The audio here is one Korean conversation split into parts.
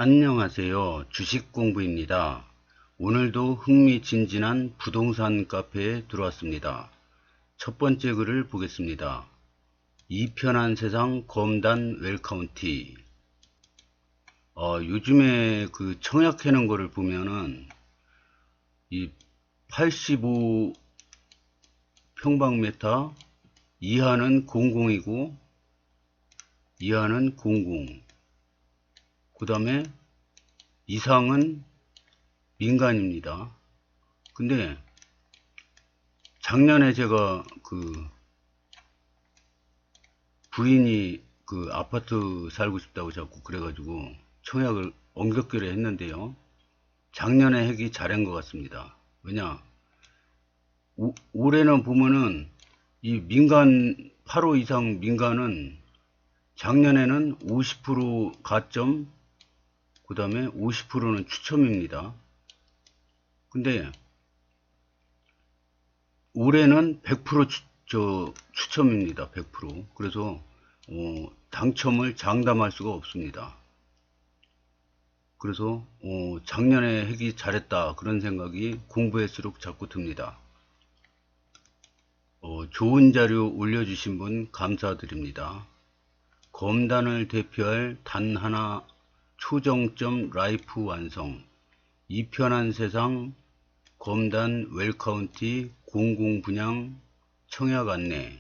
안녕하세요. 주식공부입니다. 오늘도 흥미진진한 부동산 카페에 들어왔습니다. 첫 번째 글을 보겠습니다. 이 편한 세상 검단 웰카운티. 요즘에 그 청약 해놓은 거를 보면은 이 85평방미터 이하는 00이고 이하는 00, 그 다음에 이상은 민간입니다. 근데 작년에 제가 그 부인이 그 아파트 살고 싶다고 자꾸 그래가지고 청약을 엄격하게 했는데요. 작년에 하기 잘한 것 같습니다. 왜냐, 올해는 보면은 이 민간 8호 이상 민간은 작년에는 50% 가점, 그 다음에 50%는 추첨입니다. 근데 올해는 100% 추첨입니다. 100%. 그래서 당첨을 장담할 수가 없습니다. 그래서 작년에 하기 잘했다 그런 생각이 공부할수록 자꾸 듭니다. 좋은 자료 올려주신 분 감사드립니다. 검단을 대표할 단 하나 초정점 라이프 완성, 이 편한 세상 검단 웰카운티 00 분양 청약 안내.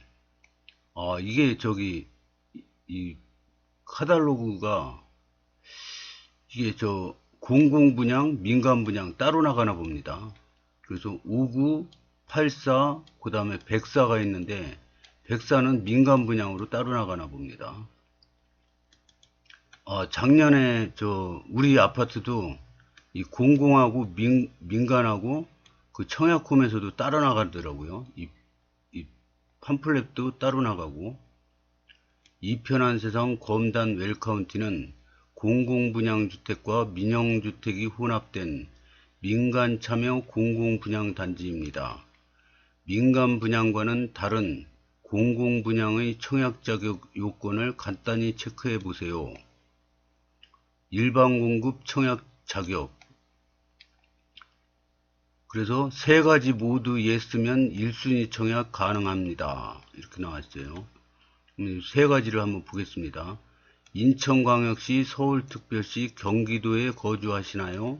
이게 저기 이 카탈로그가 이게 저 00 분양 민간 분양 따로 나가나 봅니다. 그래서 59, 84, 그 다음에 104가 있는데 104는 민간 분양으로 따로 나가나 봅니다. 작년에 우리 아파트도 이 공공하고 민간하고 그 청약홈에서도 따로 나가더라고요. 이 팜플렛도 따로 나가고, 이 편한 세상 검단 웰카운티는 공공분양주택과 민영주택이 혼합된 민간 참여 공공분양단지입니다. 민간 분양과는 다른 공공분양의 청약 자격 요건을 간단히 체크해 보세요. 일반 공급 청약 자격. 그래서 세 가지 모두 예스면 1순위 청약 가능합니다. 이렇게 나왔어요. 세 가지를 한번 보겠습니다. 인천광역시, 서울특별시, 경기도에 거주하시나요?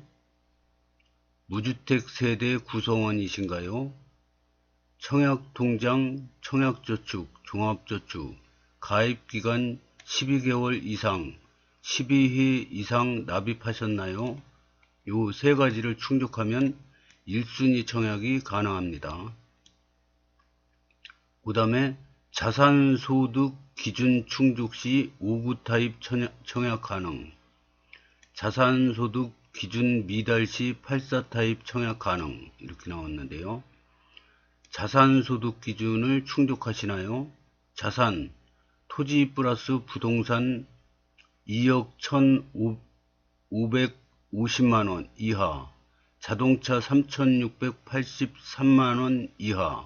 무주택 세대 구성원이신가요? 청약통장, 청약저축, 종합저축, 가입기간 12개월 이상, 12회 이상 납입하셨나요? 요 세 가지를 충족하면 1순위 청약이 가능합니다. 그 다음에 자산소득 기준 충족 시 5구 타입 청약 가능, 자산소득 기준 미달 시 84 타입 청약 가능, 이렇게 나왔는데요. 자산소득 기준을 충족하시나요? 자산, 토지 플러스 부동산 2억 1,550만원 이하, 자동차 3,683만원 이하,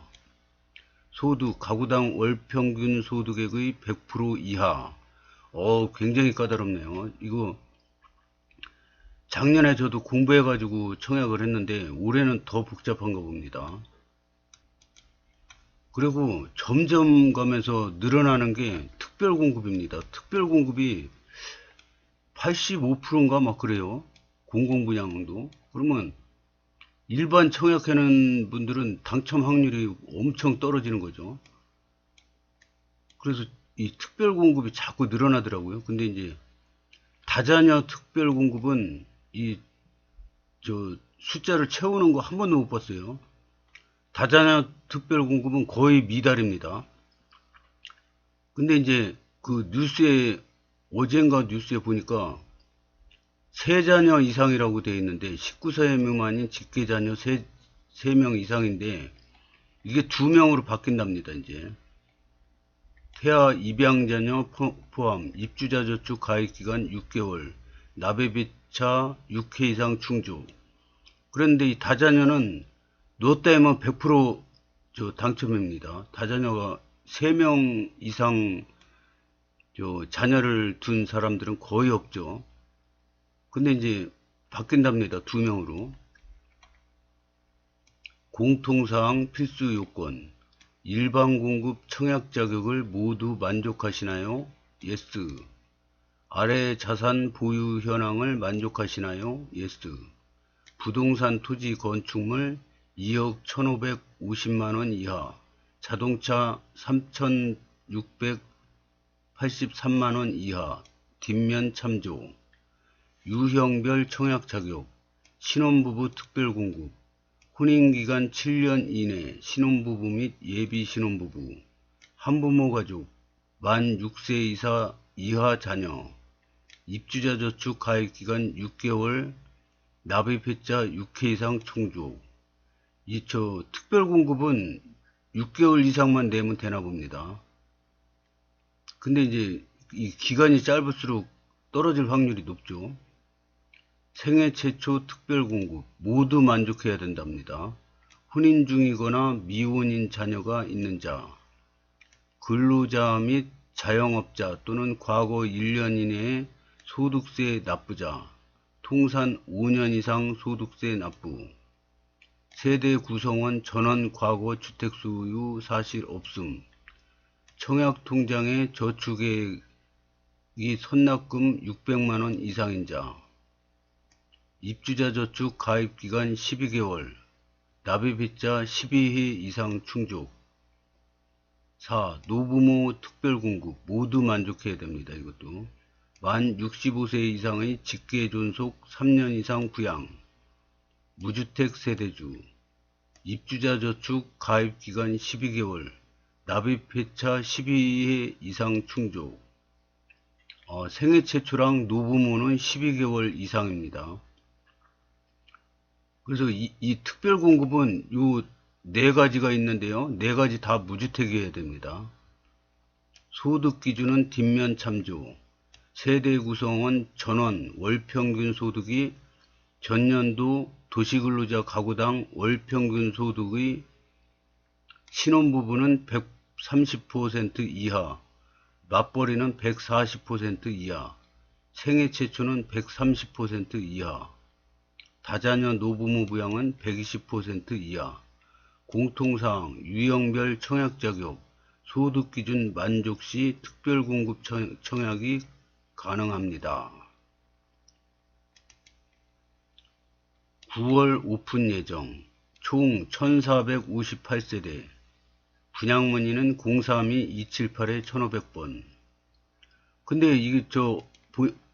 소득, 가구당 월평균 소득액의 100% 이하. 굉장히 까다롭네요. 이거 작년에 저도 공부해가지고 청약을 했는데 올해는 더 복잡한가 봅니다. 그리고 점점 가면서 늘어나는 게 특별공급입니다. 특별공급이 85%인가 막 그래요. 공공분양도. 그러면 일반 청약하는 분들은 당첨 확률이 엄청 떨어지는 거죠. 그래서 이 특별공급이 자꾸 늘어나더라고요. 근데 이제 다자녀 특별공급은 숫자를 채우는 거 한 번도 못 봤어요. 다자녀 특별공급은 거의 미달입니다. 근데 이제 그 뉴스에, 어젠가 뉴스에 보니까 세자녀 이상이라고 되어 있는데 19세 미만인 직계자녀 3명 이상인데 이게 2명으로 바뀐답니다. 이제 태아 입양자녀 포함, 입주자저축 가입기간 6개월, 납입차 6회 이상 충족. 그런데 이 다자녀는 너 때문에 100% 당첨입니다. 다자녀가 3명 이상 자녀를 둔 사람들은 거의 없죠. 근데 이제 바뀐답니다. 2명으로. 공통사항 필수 요건. 일반 공급 청약 자격을 모두 만족하시나요? 예스. 아래 자산 보유 현황을 만족하시나요? 예스. 부동산 토지 건축물 2억 1550만원 이하, 자동차 3683만원 이하, 뒷면 참조, 유형별 청약 자격, 신혼부부 특별공급, 혼인기간 7년 이내 신혼부부 및 예비 신혼부부, 한부모 가족, 만 6세 이하 자녀, 입주자 저축 가입기간 6개월, 납입했자 6회 이상 충족. 저 특별공급은 6개월 이상만 내면 되나 봅니다. 근데 이제 이 기간이 짧을수록 떨어질 확률이 높죠. 생애 최초 특별공급 모두 만족해야 된답니다. 혼인 중이거나 미혼인 자녀가 있는 자, 근로자 및 자영업자 또는 과거 1년 이내에 소득세 납부자, 통산 5년 이상 소득세 납부, 세대 구성원 전원 과거 주택 소유 사실 없음, 청약 통장에 저축액이 선납금 600만원 이상인 자, 입주자 저축 가입기간 12개월, 납입했자 12회 이상 충족. 4. 노부모 특별공급 모두 만족해야 됩니다. 이것도 만 65세 이상의 직계 존속 3년 이상 부양, 무주택 세대주, 입주자 저축 가입기간 12개월, 납입회차 12회 이상 충족. 생애 최초랑 노부모는 12개월 이상입니다. 그래서 이 특별공급은 요 4가지가 있는데요. 4가지 다 무주택이어야 됩니다. 소득 기준은 뒷면 참조, 세대 구성원 전원 월평균 소득이 전년도 도시근로자 가구당 월평균 소득의 신혼부부는 130% 이하, 맞벌이는 140% 이하, 생애 최초는 130% 이하, 다자녀 노부모 부양은 120% 이하, 공통사항 유형별 청약 자격, 소득기준 만족 시 특별공급 청약이 가능합니다. 9월 오픈 예정, 총 1458세대, 분양문의는 032-278에 1500번. 근데 이게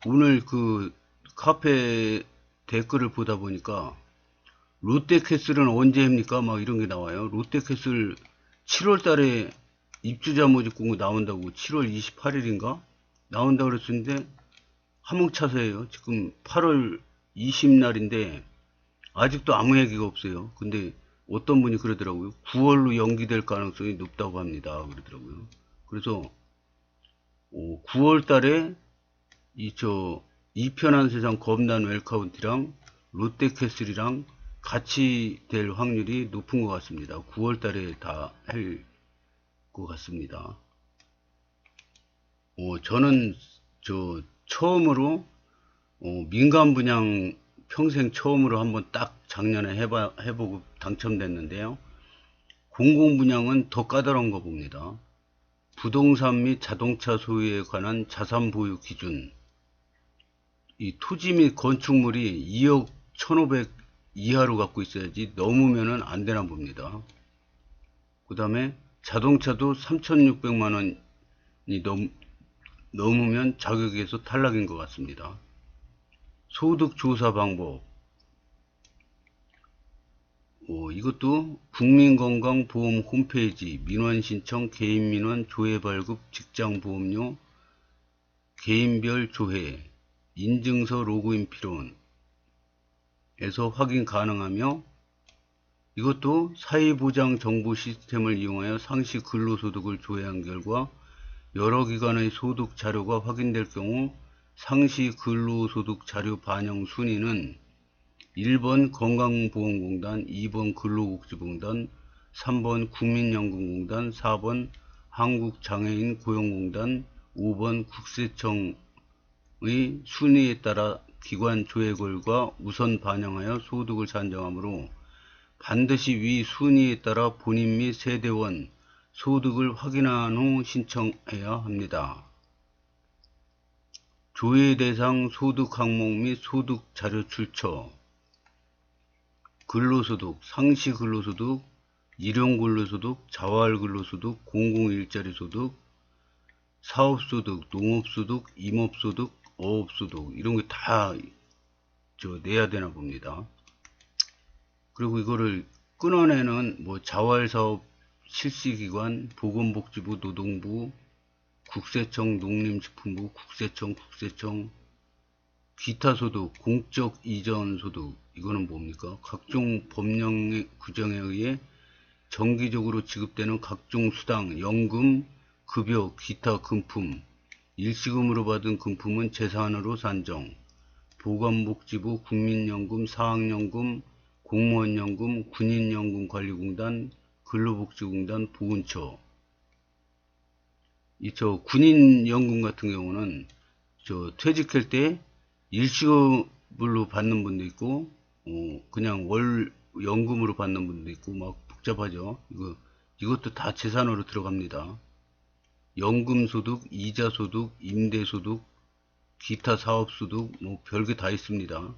오늘 그 카페 댓글을 보다 보니까 롯데캐슬은 언제 합니까? 막 이런 게 나와요. 롯데캐슬 7월 달에 입주자 모집 공고 나온다고 7월 28일인가? 나온다고 그랬었는데 함흥차사예요. 지금 8월 20날인데 아직도 아무 얘기가 없어요. 근데 어떤 분이 그러더라고요. 9월로 연기될 가능성이 높다고 합니다. 그러더라고요. 그래서 9월 달에 이편한 세상 겁난 웰카운티랑 롯데캐슬이랑 같이 될 확률이 높은 것 같습니다. 9월 달에 다 할 것 같습니다. 저는 처음으로 민간 분양 평생 처음으로 한번 딱 작년에 해보고 당첨됐는데요. 공공 분양은 더 까다로운 거 봅니다. 부동산 및 자동차 소유에 관한 자산 보유 기준, 이 토지 및 건축물이 2억 1500 이하로 갖고 있어야지 넘으면은 안 되나 봅니다. 그 다음에 자동차도 3600만원이 넘으면 자격에서 탈락인 것 같습니다. 소득 조사 방법, 이것도 국민건강보험 홈페이지 민원신청, 개인민원, 조회발급, 직장보험료, 개인별 조회, 인증서 로그인 필요에서 확인 가능하며, 이것도 사회보장 정보 시스템을 이용하여 상시 근로소득을 조회한 결과 여러 기관의 소득 자료가 확인될 경우 상시 근로소득 자료 반영 순위는 1번 건강보험공단, 2번 근로복지공단, 3번 국민연금공단, 4번 한국장애인 고용공단, 5번 국세청의 순위에 따라 기관 조회결과 우선 반영하여 소득을 산정하므로 반드시 위 순위에 따라 본인 및 세대원 소득을 확인한 후 신청해야 합니다. 조회 대상 소득 항목 및 소득 자료 출처, 근로소득, 상시 근로소득, 일용 근로소득, 자활 근로소득, 공공일자리소득, 사업소득, 농업소득, 임업소득, 어업소득 이런 게 다 내야 되나 봅니다. 그리고 이거를 끊어내는 뭐 자활사업 실시기관, 보건복지부, 노동부, 국세청, 농림식품부, 국세청, 기타 소득, 공적 이전 소득 이거는 뭡니까? 각종 법령 규정에 의해 정기적으로 지급되는 각종 수당, 연금, 급여, 기타 금품, 일시금으로 받은 금품은 재산으로 산정, 보건복지부, 국민연금, 사학연금, 공무원연금, 군인연금관리공단, 근로복지공단, 보훈처. 군인연금 같은 경우는 퇴직할 때 일시금으로 받는 분도 있고, 그냥 월 연금으로 받는 분도 있고, 막 복잡하죠. 이것도 다 재산으로 들어갑니다. 연금소득, 이자소득, 임대소득, 기타 사업소득, 뭐 별게 다 있습니다.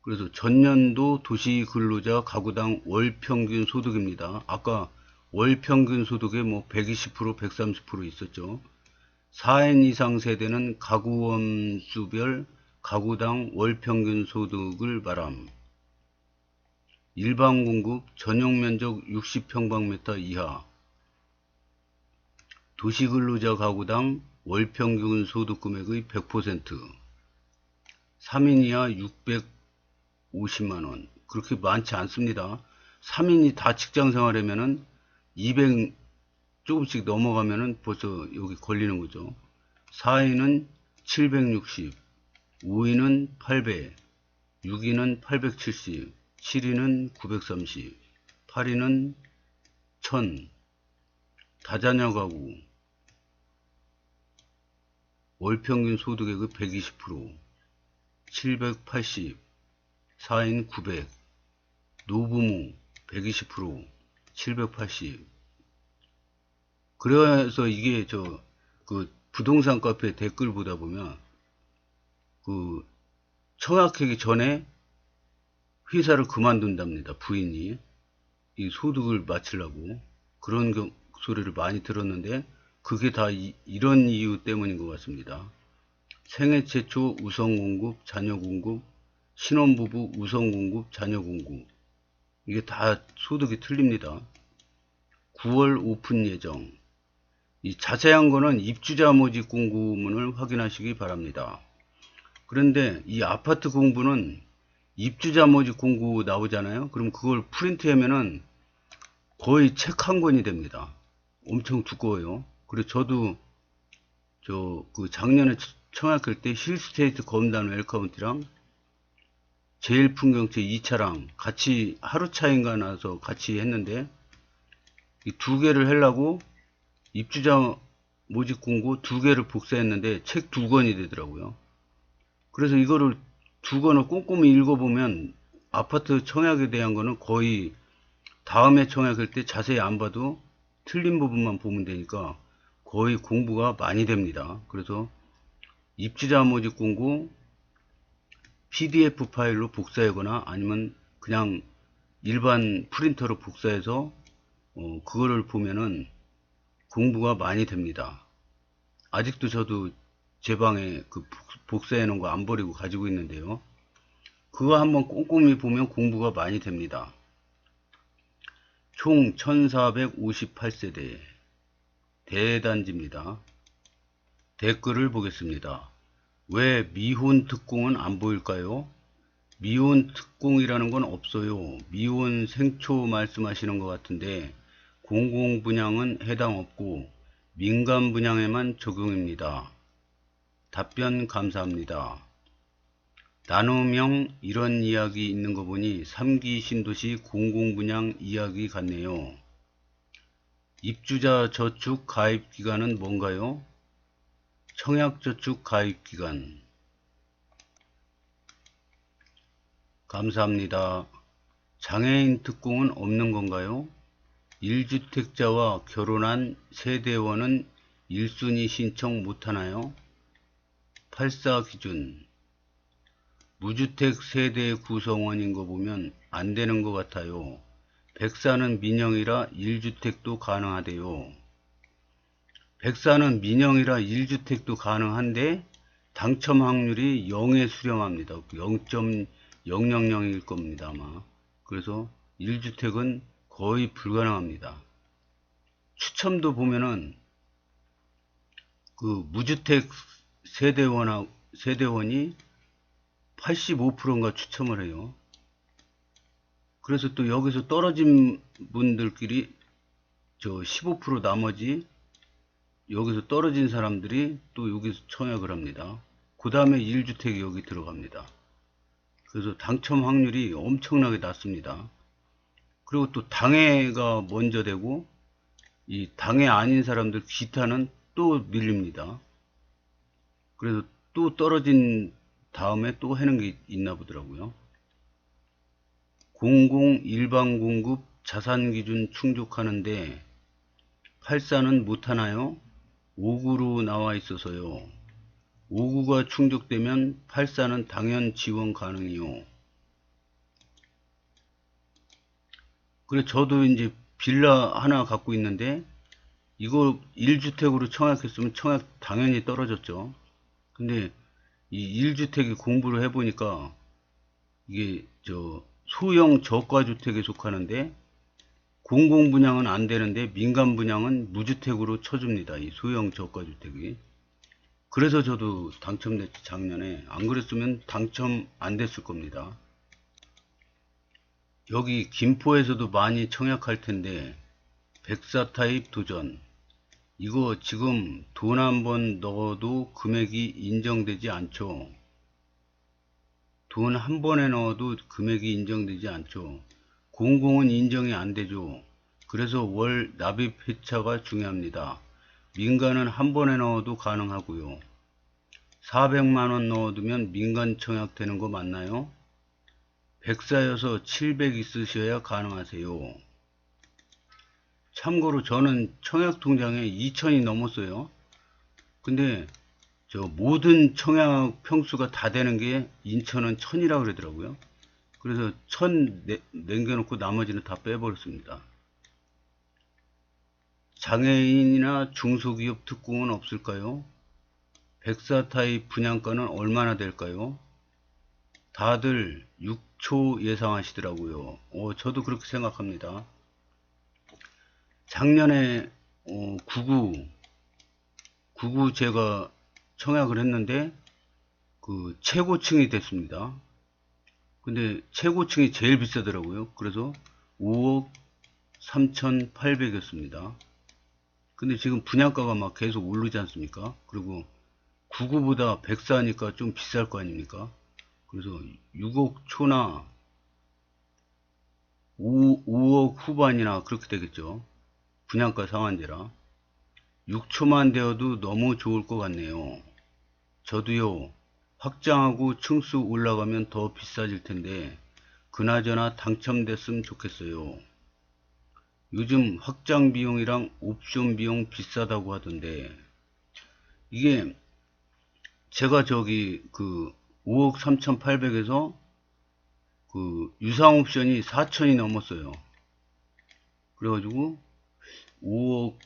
그래서 전년도 도시근로자 가구당 월평균 소득입니다. 아까 월평균 소득에 뭐 120%, 130% 있었죠. 4인 이상 세대는 가구원 수별 가구당 월평균 소득을 말함. 일반 공급 전용면적 60평방미터 이하. 도시근로자 가구당 월평균 소득금액의 100%. 3인 이하 650만원. 그렇게 많지 않습니다. 3인이 다 직장생활하면은 200 조금씩 넘어가면은 벌써 여기 걸리는 거죠. 4인은 760, 5인은 800, 6인은 870, 7인은 930, 8인은 1000. 다자녀 가구 월평균 소득액의 120%, 780, 4인 900, 노부모 120%, 780. 그래서 이게 부동산 카페 댓글 보다 보면 청약하기 전에 회사를 그만둔답니다. 부인이 이 소득을 맞추려고 그런 소리를 많이 들었는데 그게 다 이런 이유 때문인 것 같습니다. 생애 최초 우선 공급, 자녀 공급, 신혼부부 우선 공급, 자녀 공급 이게 다 소득이 틀립니다. 9월 오픈 예정. 이 자세한 거는 입주자 모집 공고문을 확인하시기 바랍니다. 그런데 이 아파트 공부는 입주자 모집 공고 나오잖아요. 그럼 그걸 프린트하면은 거의 책 한 권이 됩니다. 엄청 두꺼워요. 그리고 저도 작년에 청약할 때 힐스테이트 검단 웰카운티랑 제일풍경채 2차랑 같이 하루 차인가 나서 같이 했는데 이 두 개를 하려고 입주자 모집 공고 두 개를 복사했는데 책 두 권이 되더라고요. 그래서 이거를 두 권을 꼼꼼히 읽어보면 아파트 청약에 대한 거는 거의 다음에 청약할 때 자세히 안 봐도 틀린 부분만 보면 되니까 거의 공부가 많이 됩니다. 그래서 입주자 모집 공고 PDF 파일로 복사하거나 아니면 그냥 일반 프린터로 복사해서 그거를 보면은 공부가 많이 됩니다. 아직도 저도 제 방에 복사해 놓은 거 안 버리고 가지고 있는데요. 그거 한번 꼼꼼히 보면 공부가 많이 됩니다. 총 1458세대 대단지입니다. 댓글을 보겠습니다. 왜 미혼 특공은 안 보일까요? 미혼 특공이라는 건 없어요. 미혼 생초 말씀하시는 것 같은데 공공분양은 해당 없고 민간 분양에만 적용입니다. 답변 감사합니다. 나눔형 이런 이야기 있는 거 보니 3기 신도시 공공분양 이야기 같네요. 입주자 저축 가입기간은 뭔가요? 청약저축 가입기간. 감사합니다. 장애인 특공은 없는 건가요? 1주택자와 결혼한 세대원은 1순위 신청 못하나요? 84 기준. 무주택 세대 구성원인 거 보면 안 되는 것 같아요. 백사는 민영이라 1주택도 가능하대요. 백사는 민영이라 1주택도 가능한데 당첨 확률이 0에 수렴합니다. 0.000일 겁니다, 아마. 그래서 1주택은 거의 불가능합니다. 추첨도 보면은 그 무주택 세대원이 85%인가 추첨을 해요. 그래서 또 여기서 떨어진 분들끼리 15% 나머지 여기서 떨어진 사람들이 또 여기서 청약을 합니다. 그 다음에 1주택이 여기 들어갑니다. 그래서 당첨 확률이 엄청나게 낮습니다. 그리고 또 당해가 먼저 되고 이 당해 아닌 사람들 기타는 또 밀립니다. 그래서 또 떨어진 다음에 또 하는 게 있나 보더라고요. 공공 일반 공급 자산 기준 충족하는데 84는 못하나요? 59로 나와 있어서요. 59가 충족되면 84는 당연 지원 가능이요. 그래 저도 이제 빌라 하나 갖고 있는데 이거 1주택으로 청약했으면 청약 당연히 떨어졌죠. 근데 이 1주택에 공부를 해보니까 이게 소형 저가주택에 속하는데 공공분양은 안 되는데 민간분양은 무주택으로 쳐줍니다. 이 소형 저가주택이. 그래서 저도 당첨됐지 작년에. 안 그랬으면 당첨 안 됐을 겁니다. 여기 김포에서도 많이 청약할 텐데 백사 타입 도전. 이거 지금 돈 한번 넣어도 금액이 인정되지 않죠. 돈 한 번에 넣어도 금액이 인정되지 않죠. 공공은 인정이 안 되죠. 그래서 월 납입 회차가 중요합니다. 민간은 한 번에 넣어도 가능하고요. 400만원 넣어두면 민간 청약 되는 거 맞나요? 백사여서 700 있으셔야 가능하세요. 참고로 저는 청약 통장에 2000이 넘었어요. 근데 모든 청약 평수가 다 되는 게 인천은 1000이라 그러더라고요. 그래서 1000 남겨놓고 나머지는 다 빼버렸습니다. 장애인이나 중소기업 특공은 없을까요? 백사 타입 분양가는 얼마나 될까요? 다들 6초 예상하시더라고요. 저도 그렇게 생각합니다. 작년에 99 제가 청약을 했는데 그 최고층이 됐습니다. 근데 최고층이 제일 비싸더라고요. 그래서 5억 3,800이었습니다. 근데 지금 분양가가 막 계속 오르지 않습니까? 그리고 99보다 104니까 좀 비쌀 거 아닙니까? 그래서 6억 초나 5억 후반이나 그렇게 되겠죠. 분양가 상한제라. 6초만 되어도 너무 좋을 것 같네요. 저도요, 확장하고 층수 올라가면 더 비싸질 텐데, 그나저나 당첨됐으면 좋겠어요. 요즘 확장 비용이랑 옵션 비용 비싸다고 하던데, 이게, 제가 5억 3,800에서 유상 옵션이 4천이 넘었어요. 그래가지고, 5억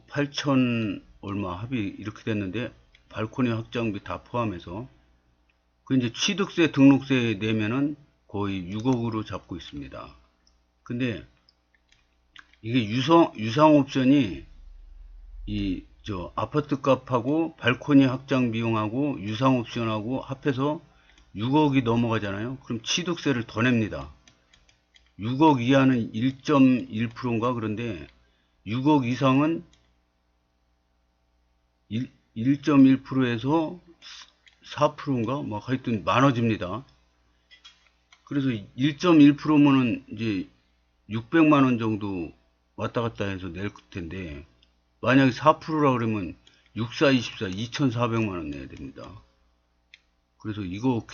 8천 얼마 합의 이렇게 됐는데 발코니 확장비 다 포함해서 그 이제 취득세 등록세 내면은 거의 6억으로 잡고 있습니다. 근데 이게 유상 옵션이 아파트 값하고 발코니 확장 비용하고 유상 옵션하고 합해서 6억이 넘어가잖아요. 그럼 취득세를 더 냅니다. 6억 이하는 1.1%인가 그런데 6억 이상은 1.1%에서 4%인가? 막 하여튼 많아집니다. 그래서 1.1%면은 이제 600만원 정도 왔다 갔다 해서 낼 텐데, 만약에 4%라 그러면 6424 2400만원 내야 됩니다. 그래서 이거